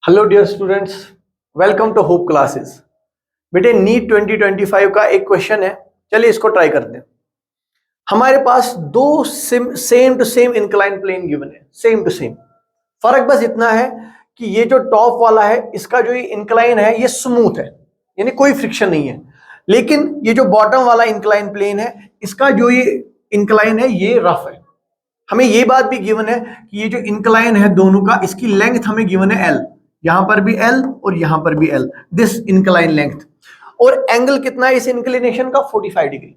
Hello dear students, welcome to Hope Classes. बेटे NEET 2025 का एक क्वेश्चन है, चलिए इसको ट्राई करते हैं। हमारे पास दो same to same incline plane given है, सेम टू सेम। फर्क बस इतना है कि ये जो टॉप वाला है इसका जो ये इंक्लाइन है ये स्मूथ है, यानी कोई फ्रिक्शन नहीं है। लेकिन ये जो बॉटम वाला इंक्लाइन प्लेन है इसका जो ये इंक्लाइन है ये रफ है। हमें ये बात भी गिवन है कि ये जो इंक्लाइन है दोनों का, इसकी लेंथ हमें गिवन है एल, यहां पर भी एल और यहां पर भी एल, दिस इंक्लाइन लेंथ। और एंगल कितना है इस इंक्लिनेशन का? 45 डिग्री।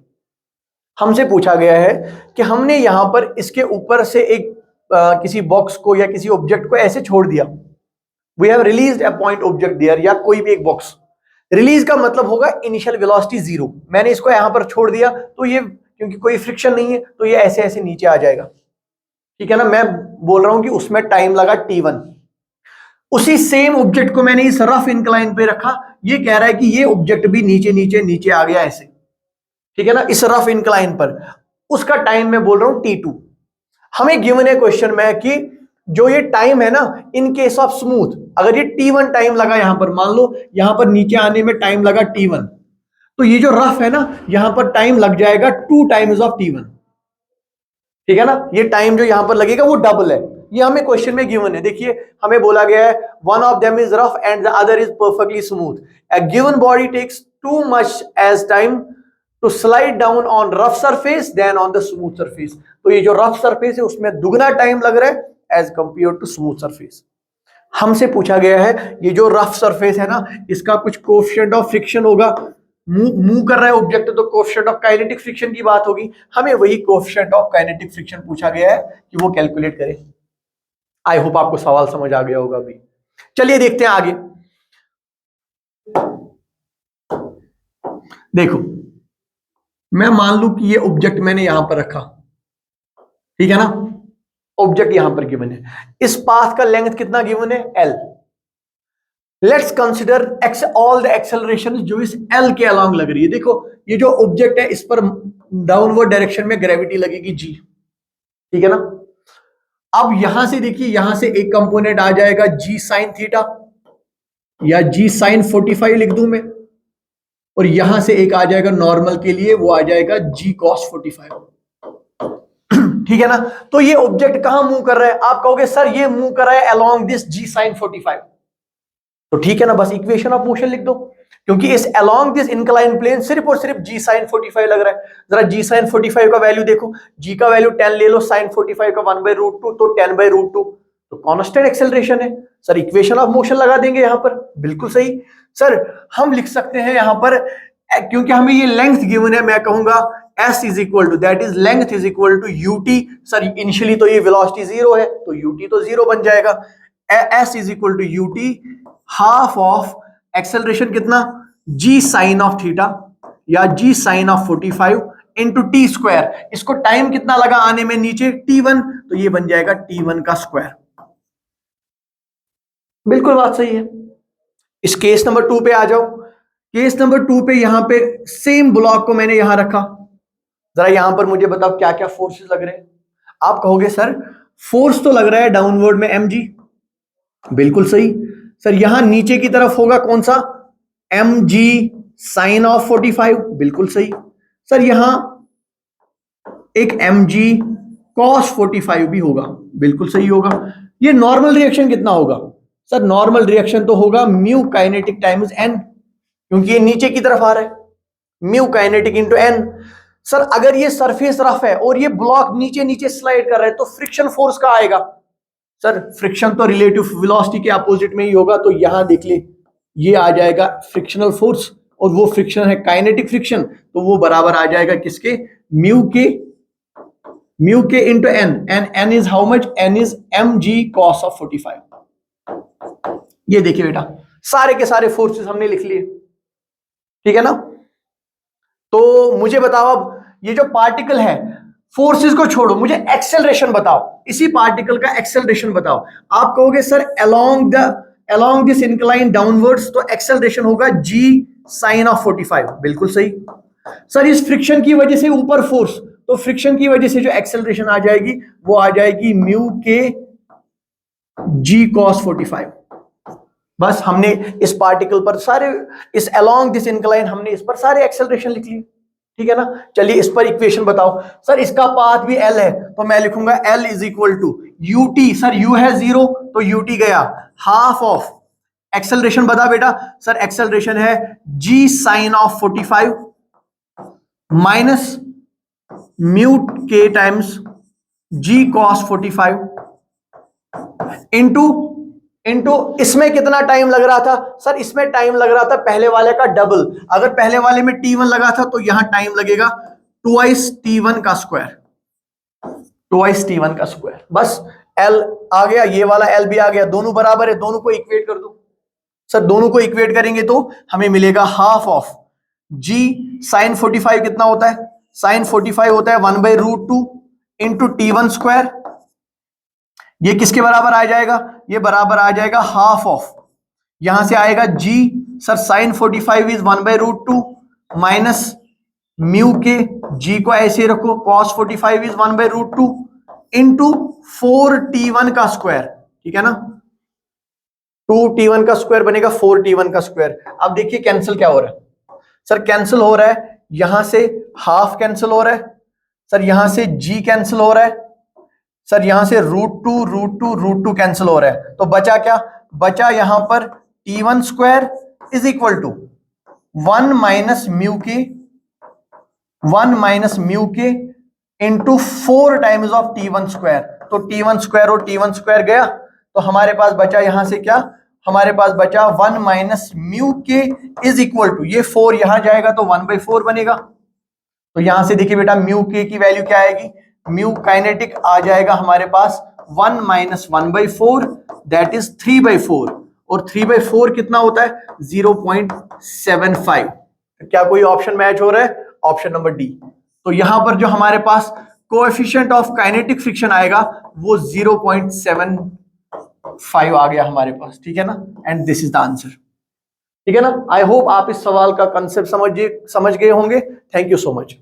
हमसे पूछा गया है कि हमने यहां पर इसके ऊपर से एक किसी बॉक्स को या किसी ऑब्जेक्ट को ऐसे छोड़ दिया, we have released a point object there, या कोई भी एक बॉक्स। रिलीज का मतलब होगा इनिशियल वेलोसिटी 0। मैंने इसको यहां पर छोड़ दिया तो ये, क्योंकि कोई फ्रिक्शन नहीं है तो ये ऐसे ऐसे नीचे आ जाएगा, ठीक है ना। मैं बोल रहा हूं कि उसमें टाइम लगा t1। उसी सेम ऑब्जेक्ट को मैंने इस रफ इंक्लाइन पे रखा, ये कह रहा है कि ये ऑब्जेक्ट भी नीचे नीचे नीचे आ गया ऐसे, ठीक है ना, इस रफ इंक्लाइन पर। उसका टाइम मैं बोल रहा हूं t2। हमें गिवन है क्वेश्चन में कि जो ये टाइम है ना इन केस ऑफ स्मूथ, अगर ये t1 टाइम लगा यहां पर, मान लो यहां पर नीचे आने में टाइम लगा t1, तो ये जो रफ है ना यहां पर टाइम लग जाएगा 2 टाइम्स ऑफ t1, ठीक है ना। ये टाइम जो यहां पर लगेगा वो डबल है। ये हमें क्वेश्चन में गिवन है। देखिए हमें बोला गया है one of them is rough and the other is perfectly smooth. A given body takes too much as time to slide down on rough surface than on the smooth surface. तो ये जो rough surface है उसमें दुगना time लग रहा है as compare to smooth surface. हमसे पूछा गया है ये जो रफ सरफेस है ना इसका कुछ कोएफिशिएंट ऑफ फ्रिक्शन होगा, मूव कर रहा है ऑब्जेक्ट तो कोएफिशिएंट ऑफ काइनेटिक फ्रिक्शन की बात होगी। हमें वही कोएफिशिएंट ऑफ काइनेटिक फ्रिक्शन पूछा गया है कि वो कैलकुलेट करें। आई होप आपको सवाल समझ आ गया होगा अभी। चलिए देखते हैं आगे। देखो मैं मान लूं कि ये ऑब्जेक्ट मैंने यहां पर रखा, ठीक है ना। ऑब्जेक्ट यहां पर गिवन है, इस पाथ का लेंथ कितना गिवन है? L. Let's consider all the acceleration जो इस एल के अलोंग लग रही है। देखो ये जो ऑब्जेक्ट है इस पर डाउनवर्ड डायरेक्शन में ग्रेविटी लगेगी जी, ठीक है ना। अब यहां से देखिए, यहां से एक कंपोनेंट आ जाएगा जी साइन थीटा, या जी साइन 45 लिख दूं मैं, और यहां से एक आ जाएगा नॉर्मल के लिए, वो आ जाएगा जी कॉस 45, ठीक है ना। तो ये ऑब्जेक्ट कहां मूव कर रहा है? आप कहोगे सर ये मूव कर रहा है अलोंग दिस जी साइन 45, तो ठीक है ना, बस इक्वेशन ऑफ मोशन लिख दो, क्योंकि इस अलोंग दिस इंक्लाइन प्लेन सिर्फ और सिर्फ जी साइन 45 लग रहा है। जरा जी साइन 45 का वैल्यू देखो, जी का वैल्यू 10 ले लो, साइन 45 का 1/√2 तो 10/√2, तो कांस्टेंट एक्सेलरेशन है। सर इक्वेशन ऑफ मोशन लगा देंगे यहां पर, बिल्कुल सही। सर हम लिख सकते हैं यहां पर, क्योंकि हमें ये लेंथ गिवन है, मैं कहूंगा s is equal to, that is length is equal to ut। Sir initially तो ये वेलोसिटी 0 है तो ut तो 0 बन जाएगा। s is equal to ut half of acceleration कितना? g साइन ऑफ थीटा या g sine of 45 into T square. इसको टाइम कितना लगा आने में नीचे? t1, तो ये बन जाएगा t1 का स्क्वायर। बिल्कुल बात सही है। इस केस नंबर 2 पे आ जाओ। केस नंबर 2 पे यहां पे सेम ब्लॉक को मैंने यहां रखा, जरा यहां पर मुझे बताओ क्या क्या फोर्सेस लग रहे हैं। आप कहोगे सर फोर्स तो लग रहा है डाउनवर्ड में mg, बिल्कुल सही। सर यहां नीचे की तरफ होगा कौन सा? mg साइन ऑफ 45, बिल्कुल सही। सर यहां एक mg cos 45 भी होगा, बिल्कुल सही होगा। ये नॉर्मल रिएक्शन कितना होगा? सर नॉर्मल रिएक्शन तो होगा म्यू काइनेटिक टाइम्स n, क्योंकि ये नीचे की तरफ आ रहा है, mu kinetic into n। Sir अगर ये सरफेस रफ है और ये ब्लॉक नीचे नीचे स्लाइड कर रहा है तो फ्रिक्शन फोर्स का आएगा। सर फ्रिक्शन तो रिलेटिव वेलोसिटी के अपोजिट में ही होगा, तो यहां देख ले ये आ जाएगा फ्रिक्शनल फोर्स, और वो फ्रिक्शन है काइनेटिक फ्रिक्शन, तो वो बराबर आ जाएगा किसके? म्यू के into N, and N is how much? N is mg cos of 45। ये देखिए बेटा सारे के सारे फोर्सेस हमने लिख लिए, ठीक है ना। तो मुझे बताओ अब ये जो पार्टिकल है, फोर्सेस को छोड़ो, मुझे एक्सेलरेशन बताओ, इसी पार्टिकल का एक्सेलरेशन बताओ। आप कहोगे sir along this incline downwards, तो एक्सेलरेशन होगा g साइन ऑफ 45, बिल्कुल सही। सर इस फ्रिक्शन की वजह से ऊपर फोर्स, तो फ्रिक्शन की वजह से जो एक्सेलरेशन आ जाएगी वो आ जाएगी म्यू के g cos 45। बस हमने इस पार्टिकल पर सारे, इस अलोंग दिस इंक्लाइन हमने इस पर सारे एक्सेलरेशन लिख लिए, ठीक है ना। चलिए इस पर इक्वेशन बताओ। सर इसका पाथ भी एल है, तो मैं लिखूंगा L is equal to U T, sir U है 0 तो यू टी गया, हाफ ऑफ एक्सेलरेशन बता बेटा। सर एक्सेलरेशन है G sine of 45 minus mu K times G cos 45 into इसमें कितना टाइम लग रहा था। सर इसमें टाइम लग रहा था पहले वाले का डबल। अगर पहले वाले में t1 लगा था तो यहां टाइम लगेगा ट्वाइस t1 का स्क्वायर, ट्वाइस t1 का स्क्वायर। बस l आ गया, ये वाला l भी आ गया, दोनों बराबर है, दोनों को इक्वेट कर दो। सर दोनों को इक्वेट करेंगे तो हमें मिलेगा हाफ ऑफ g साइन 45 कितना होता है, साइन 45 होता है 1/√2 इंटू t1 स्क्वायर। ये किसके बराबर आ जाएगा, ये बराबर आ जाएगा हाफ ऑफ, यहां से आएगा g, sir sine 45 is 1/√2 minus mu K, g को ऐसे रखो, cos 45 इज 1/√2 इंटू 4t1 का स्क्वायर, ठीक है ना। 2t1 का स्क्वायर बनेगा 4t1 का स्क्वायर। अब देखिए कैंसिल क्या हो रहा है। सर कैंसिल हो रहा है, यहां से हाफ कैंसिल हो रहा है, सर यहां से g कैंसिल हो रहा है, सर यहां से √2 कैंसिल हो रहा है, तो बचा क्या, बचा यहां पर t1 square is equal to 1 minus mu के into 4 times of t1 square. तो t1 स्क्वायर और t1 स्क्वायर गया, तो हमारे पास बचा यहां से क्या, हमारे पास बचा 1 माइनस म्यू के इज इक्वल टू, ये 4 यहां जाएगा तो 1/4 बनेगा। तो यहां से देखिए बेटा म्यू के की वैल्यू क्या आएगी, म्यू काइनेटिक आ जाएगा हमारे पास 1 माइनस 1/4 दैट इज 3/4, और 3/4 कितना होता है 0.75। क्या कोई ऑप्शन मैच हो रहा है, ऑप्शन नंबर डी। तो यहां पर जो हमारे पास कोएफिशिएंट ऑफ काइनेटिक फ्रिक्शन आएगा वो 0.75 आ गया हमारे पास, ठीक है ना। And this is the answer, ठीक है ना। आई होप आप इस सवाल का कंसेप्ट समझ गए होंगे। Thank you so much.